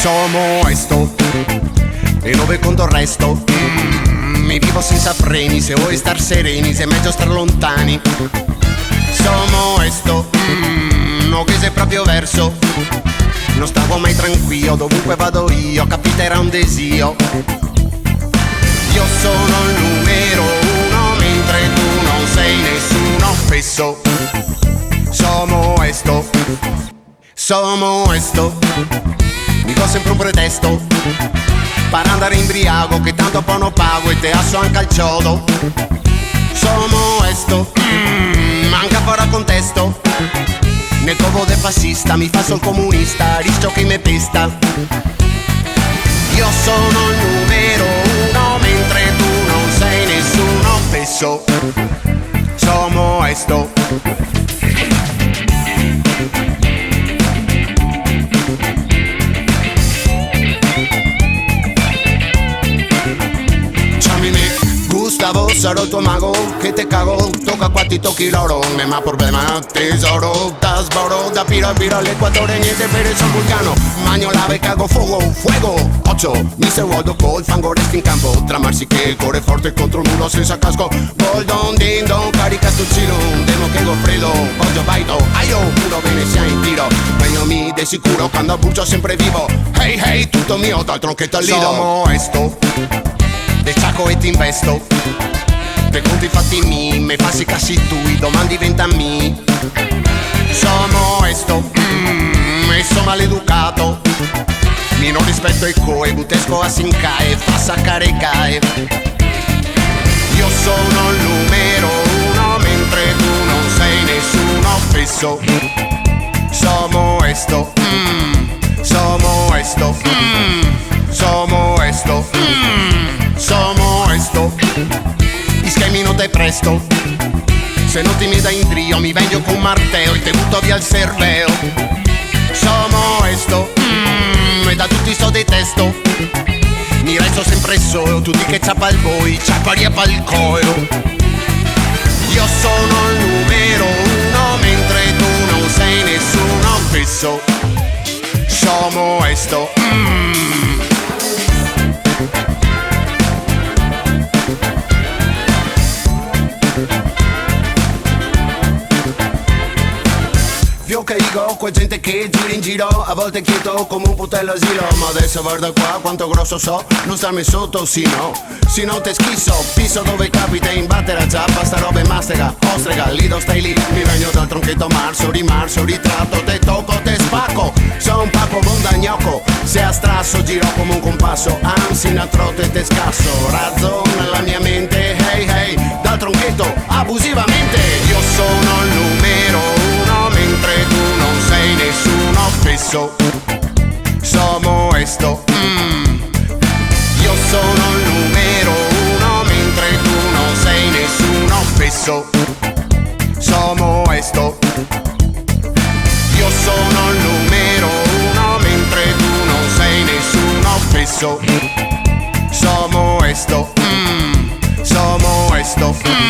Somos esto e non vi conto il resto. Mi vivo senza freni, se vuoi star sereni, se è meglio star lontani. Somos esto, no che sei proprio verso. Non stavo mai tranquillo, dovunque vado io, capiterà un desio. Io sono il numero uno, mentre tu non sei nessuno fesso. Somos esto, somos esto. Dico sempre un pretesto per andare imbriaco, che tanto poi non pago e te asso anche al ciodo. Somos esto, manca fuori contesto. Nel covo del fascista mi fa sol comunista, rischio che mi pesta. Io sono il numero uno, mentre tu non sei nessuno fesso. Somos esto. Gustavo, sarò tuo mago, che te cago, tocca qua ti tocchi l'oro, non è ma problema, tesoro, da sboro, da pira all'equatore, niente per il San Vulcano, magno lave, cago, fuego, 8, Mr. Waldo Cole, fango resti in campo, tramarsi che corre forte contro il muro senza casco, Goldon, Ding Dong, carica sto giro, demo che Goffredo, Poggio Baito, aio, puro bene sia in tiro, meglio mi de sicuro, quando abbuccio sempre vivo, hey hey, tutto mio, dal tronchetto al lido. Somos esto, de ciaco e ti investo, te conti fatti mi, me fassi cassi tui, domani diventa mi. Somos esto, e sono maleducato, mi non rispetto i coe, butesco a sincae, fa saccare cae. Io sono il numero uno, mentre tu non sei nessuno fesso. Somos esto, somos esto, somos esto, somos esto. Gli schemi non te presto, se non ti mi dai in trio mi vengo con un martello e te butto via il cervello. Somos esto, e da tutti so detesto, mi resto sempre solo, tu di che ciappa il voi, ciapparia pal coero. Io sono il numero uno, mentre tu non sei nessuno fesso. Somos esto, Io che dico, qua gente che gira in giro, a volte chiedo come un putello asilo, ma adesso guarda qua quanto grosso so, non starmi sotto, sì no te schisso, pisso dove capita in battera giappa, sta roba è mastega, ostrega, lì dove stai lì, mi vengo dal tronchetto marzo, ritratto, te tocco, te spacco, sono un pacco bonda gnocco, se a strasso giro come un compasso, anzi una trote te scasso, razzo nella mia mente, hey hey, dal tronchetto abusivamente, io sono il numero uno, mentre tu non sei nessuno fesso. Somos esto, io sono il numero uno, mentre tu non sei nessuno fesso. Somos esto, io sono il numero uno, mentre tu non sei nessuno fesso. Somos esto, somos esto.